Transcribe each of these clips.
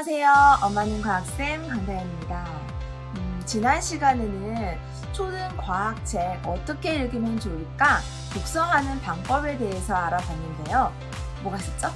안녕하세요. 엄마는 과학쌤 강다현입니다. 지난 시간에는 초등 과학책 어떻게 읽으면 좋을까? 독서하는 방법에 대해서 알아봤는데요. 뭐가 있었죠?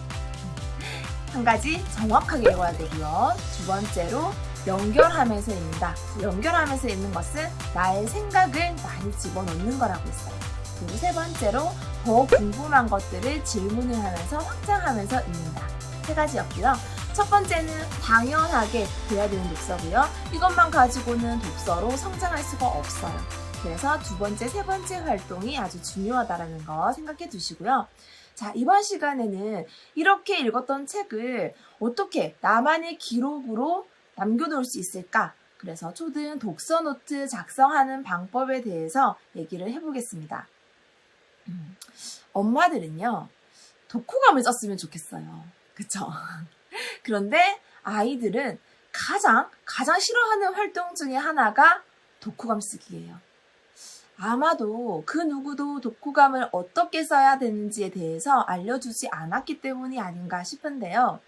한 가지 정확하게 읽어야 되고요. 두 번째로 연결하면서 읽는다. 연결하면서 읽는 것은 나의 생각을 많이 집어넣는 거라고 했어요. 그리고 세 번째로 더 궁금한 것들을 질문을 하면서 확장하면서 읽는다. 세 가지였고요. 첫 번째는 당연하게 돼야 되는 독서고요. 이것만 가지고는 독서로 성장할 수가 없어요. 그래서 두 번째, 세 번째 활동이 아주 중요하다는 거 생각해 두시고요. 자, 이번 시간에는 이렇게 읽었던 책을 어떻게 나만의 기록으로 남겨놓을 수 있을까? 그래서 초등 독서 노트 작성하는 방법에 대해서 얘기를 해보겠습니다. 엄마들은요, 독후감을 썼으면 좋겠어요. 그쵸? 그런데 아이들은 가장 싫어하는 활동 중에 하나가 독후감 쓰기예요. 아마도 그 누구도 독후감을 어떻게 써야 되는지에 대해서 알려주지 않았기 때문이 아닌가 싶은데요.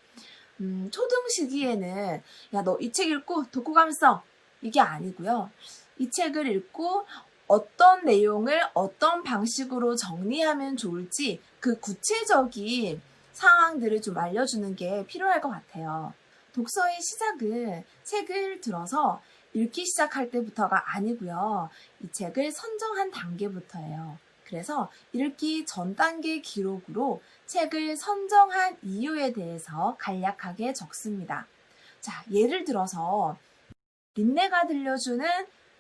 초등 시기에는 야, 너 이 책 읽고 독후감 써. 이게 아니고요. 이 책을 읽고 어떤 내용을 어떤 방식으로 정리하면 좋을지 그 구체적인 상황들을 좀 알려주는 게 필요할 것 같아요. 독서의 시작은 책을 들어서 읽기 시작할 때부터가 아니고요. 이 책을 선정한 단계부터예요. 그래서 읽기 전 단계 기록으로 책을 선정한 이유에 대해서 간략하게 적습니다. 자, 예를 들어서 린네가 들려주는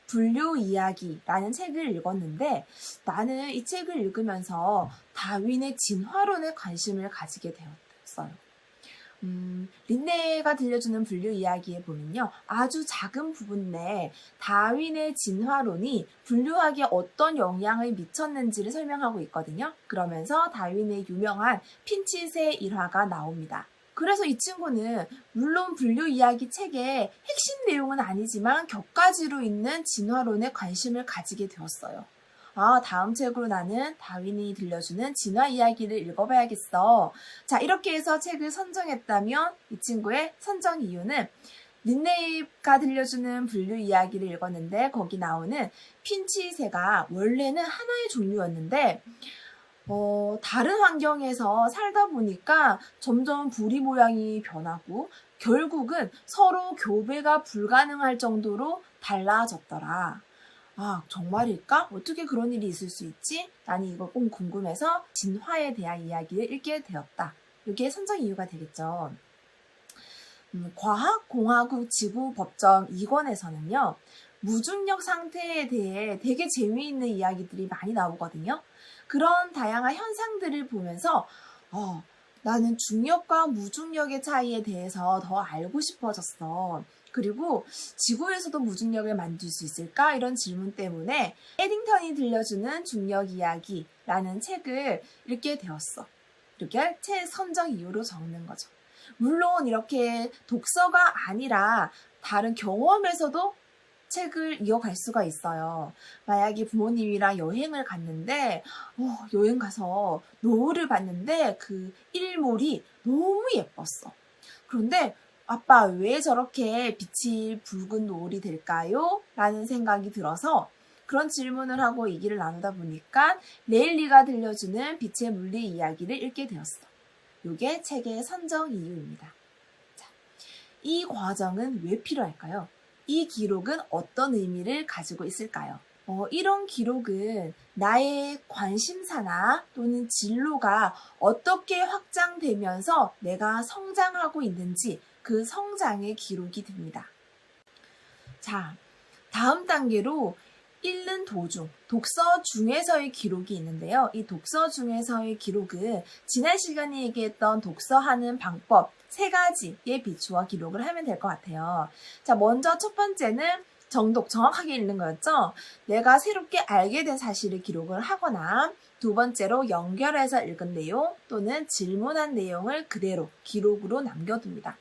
분류 이야기라는 책을 읽었는데 나는 이 책을 읽으면서 다윈의 진화론에 관심을 가지게 되었어요. 린네가 들려주는 분류 이야기에 보면요. 아주 작은 부분 내에 다윈의 진화론이 분류학에 어떤 영향을 미쳤는지를 설명하고 있거든요. 그러면서 다윈의 유명한 핀칫의 일화가 나옵니다. 그래서 이 친구는 물론 분류 이야기 책의 핵심 내용은 아니지만 격가지로 있는 진화론에 관심을 가지게 되었어요. 아, 다음 책으로 나는 다윈이 들려주는 진화 이야기를 읽어봐야겠어. 자, 이렇게 해서 책을 선정했다면 이 친구의 선정 이유는 린네가 들려주는 분류 이야기를 읽었는데 거기 나오는 핀치새가 원래는 하나의 종류였는데 다른 환경에서 살다 보니까 점점 부리 모양이 변하고 결국은 서로 교배가 불가능할 정도로 달라졌더라. 아, 정말일까? 어떻게 그런 일이 있을 수 있지? 나는 이걸 꼭 궁금해서 진화에 대한 이야기를 읽게 되었다. 이게 선정 이유가 되겠죠. 과학공화국 지구법정 2권에서는요. 무중력 상태에 대해 되게 재미있는 이야기들이 많이 나오거든요. 그런 다양한 현상들을 보면서 나는 중력과 무중력의 차이에 대해서 더 알고 싶어졌어. 그리고 지구에서도 무중력을 만들 수 있을까? 이런 질문 때문에 에딩턴이 들려주는 중력 이야기라는 책을 읽게 되었어. 이렇게 책 선정 이유로 적는 거죠. 물론 이렇게 독서가 아니라 다른 경험에서도 책을 이어갈 수가 있어요. 만약에 부모님이랑 여행을 갔는데 여행 가서 노을을 봤는데 그 일몰이 너무 예뻤어. 그런데 아빠 왜 저렇게 빛이 붉은 노을이 될까요? 라는 생각이 들어서 그런 질문을 하고 얘기를 나누다 보니까 레일리가 들려주는 빛의 물리 이야기를 읽게 되었어. 이게 책의 선정 이유입니다. 자, 이 과정은 왜 필요할까요? 이 기록은 어떤 의미를 가지고 있을까요? 이런 기록은 나의 관심사나 또는 진로가 어떻게 확장되면서 내가 성장하고 있는지 그 성장의 기록이 됩니다. 자, 다음 단계로 읽는 도중, 독서 중에서의 기록이 있는데요. 이 독서 중에서의 기록은 지난 시간에 얘기했던 독서하는 방법 3가지에 비추어 기록을 하면 될 것 같아요. 자, 먼저 첫 번째는 정독, 정확하게 읽는 거였죠. 내가 새롭게 알게 된 사실을 기록을 하거나 두 번째로 연결해서 읽은 내용 또는 질문한 내용을 그대로 기록으로 남겨둡니다.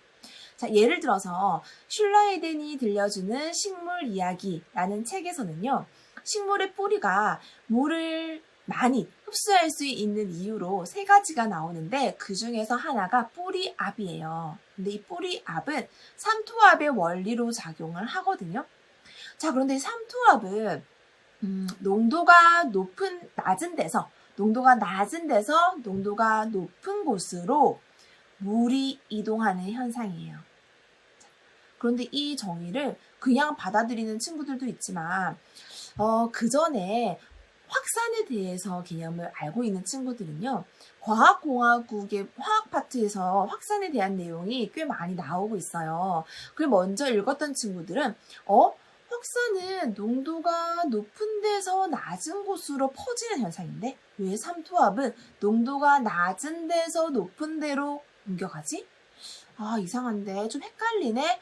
자, 예를 들어서 슐라이덴이 들려주는 식물 이야기라는 책에서는요. 식물의 뿌리가 물을 많이 흡수할 수 있는 이유로 세 가지가 나오는데 그 중에서 하나가 뿌리압이에요. 근데 이 뿌리압은 삼투압의 원리로 작용을 하거든요. 자, 그런데 이 삼투압은 농도가 낮은 데서 농도가 높은 곳으로 물이 이동하는 현상이에요. 그런데 이 정의를 그냥 받아들이는 친구들도 있지만 그 전에 확산에 대해서 개념을 알고 있는 친구들은요. 과학공화국의 화학 파트에서 확산에 대한 내용이 꽤 많이 나오고 있어요. 그걸 먼저 읽었던 친구들은 확산은 농도가 높은 데서 낮은 곳으로 퍼지는 현상인데 왜 삼투압은 농도가 낮은 데서 높은 데로 옮겨가지? 이상한데 좀 헷갈리네.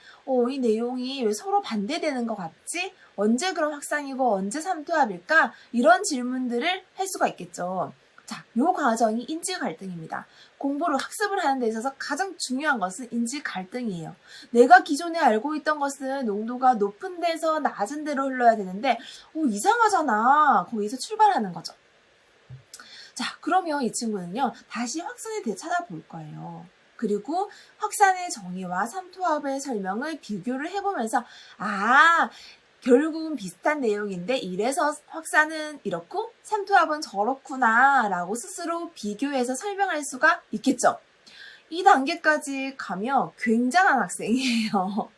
이 내용이 왜 서로 반대되는 것 같지? 언제 그럼 확산이고 언제 삼투압일까? 이런 질문들을 할 수가 있겠죠. 자, 요 과정이 인지 갈등입니다. 공부를 학습을 하는 데 있어서 가장 중요한 것은 인지 갈등이에요. 내가 기존에 알고 있던 것은 농도가 높은 데서 낮은 데로 흘러야 되는데 이상하잖아. 거기서 출발하는 거죠. 자, 그러면 이 친구는요. 다시 확산에 대해 찾아볼 거예요. 그리고 확산의 정의와 삼투압의 설명을 비교를 해보면서 결국은 비슷한 내용인데 이래서 확산은 이렇고 삼투압은 저렇구나 라고 스스로 비교해서 설명할 수가 있겠죠. 이 단계까지 가면 굉장한 학생이에요.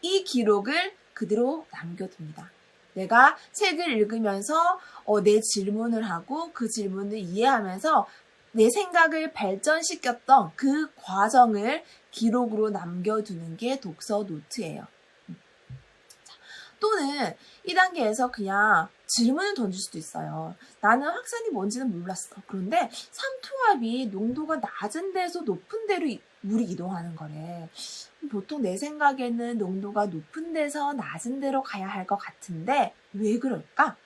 이 기록을 그대로 남겨둡니다. 내가 책을 읽으면서 내 질문을 하고 그 질문을 이해하면서 내 생각을 발전시켰던 그 과정을 기록으로 남겨두는 게 독서 노트예요. 또는 이 단계에서 그냥 질문을 던질 수도 있어요. 나는 확산이 뭔지는 몰랐어. 그런데 삼투압이 농도가 낮은 데서 높은 데로 물이 이동하는 거래. 보통 내 생각에는 농도가 높은 데서 낮은 데로 가야 할 것 같은데 왜 그럴까?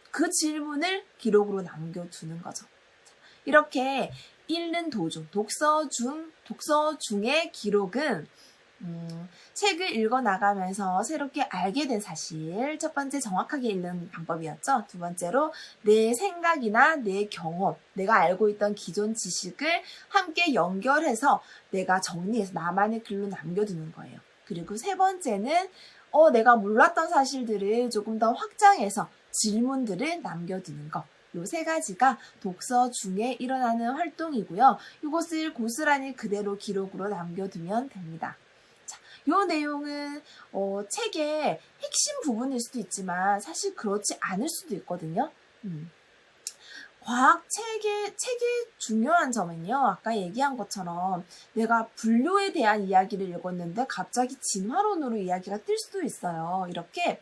그 질문을 기록으로 남겨두는 거죠. 이렇게 읽는 도중, 독서 중의 기록은 책을 읽어나가면서 새롭게 알게 된 사실, 첫 번째 정확하게 읽는 방법이었죠. 두 번째로 내 생각이나 내 경험, 내가 알고 있던 기존 지식을 함께 연결해서 내가 정리해서 나만의 글로 남겨두는 거예요. 그리고 세 번째는 내가 몰랐던 사실들을 조금 더 확장해서 질문들을 남겨두는 것. 요 세 가지가 독서 중에 일어나는 활동이고요. 이것을 고스란히 그대로 기록으로 남겨두면 됩니다. 자, 요 내용은 책의 핵심 부분일 수도 있지만 사실 그렇지 않을 수도 있거든요. 과학 책의 중요한 점은요. 아까 얘기한 것처럼 내가 분류에 대한 이야기를 읽었는데 갑자기 진화론으로 이야기가 뜰 수도 있어요. 이렇게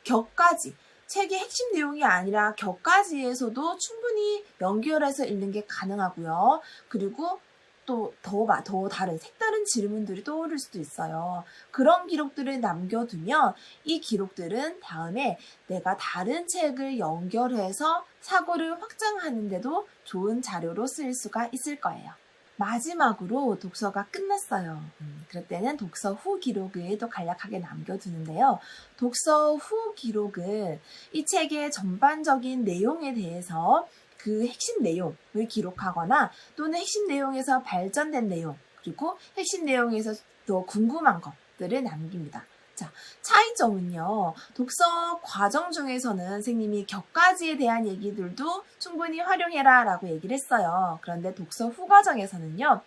격까지 책의 핵심 내용이 아니라 격까지에서도 충분히 연결해서 읽는 게 가능하고요. 그리고 또 더 다른 색다른 질문들이 떠오를 수도 있어요. 그런 기록들을 남겨두면 이 기록들은 다음에 내가 다른 책을 연결해서 사고를 확장하는데도 좋은 자료로 쓰일 수가 있을 거예요. 마지막으로 독서가 끝났어요. 그럴 때는 독서 후 기록을 또 간략하게 남겨두는데요. 독서 후 기록은 이 책의 전반적인 내용에 대해서 그 핵심 내용을 기록하거나 또는 핵심 내용에서 발전된 내용, 그리고 핵심 내용에서 더 궁금한 것들을 남깁니다. 자, 차이점은요. 독서 과정 중에서는 선생님이 격까지에 대한 얘기들도 충분히 활용해라 라고 얘기를 했어요. 그런데 독서 후 과정에서는요.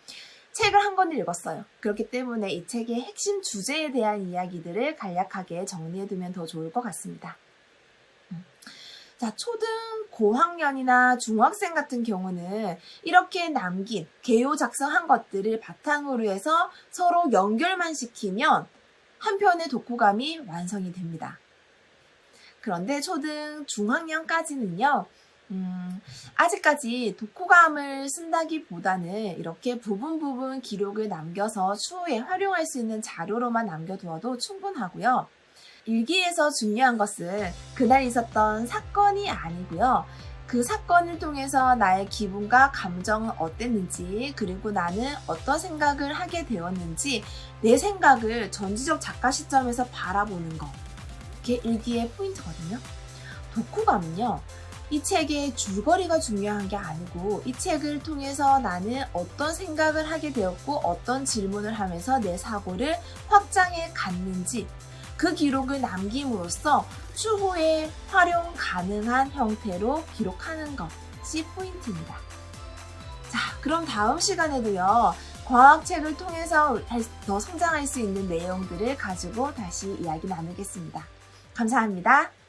책을 한 권을 읽었어요. 그렇기 때문에 이 책의 핵심 주제에 대한 이야기들을 간략하게 정리해두면 더 좋을 것 같습니다. 자, 초등 고학년이나 중학생 같은 경우는 이렇게 남긴 개요 작성한 것들을 바탕으로 해서 서로 연결만 시키면 한 편의 독후감이 완성이 됩니다. 그런데 초등 중학년까지는요. 아직까지 독후감을 쓴다기보다는 이렇게 부분 기록을 남겨서 추후에 활용할 수 있는 자료로만 남겨두어도 충분하고요. 일기에서 중요한 것은 그날 있었던 사건이 아니고요. 그 사건을 통해서 나의 기분과 감정은 어땠는지, 그리고 나는 어떤 생각을 하게 되었는지, 내 생각을 전지적 작가 시점에서 바라보는 거. 그게 일기의 포인트거든요. 독후감은요. 이 책의 줄거리가 중요한 게 아니고 이 책을 통해서 나는 어떤 생각을 하게 되었고 어떤 질문을 하면서 내 사고를 확장해 갔는지 그 기록을 남김으로써 추후에 활용 가능한 형태로 기록하는 것이 포인트입니다. 자, 그럼 다음 시간에도요. 과학책을 통해서 더 성장할 수 있는 내용들을 가지고 다시 이야기 나누겠습니다. 감사합니다.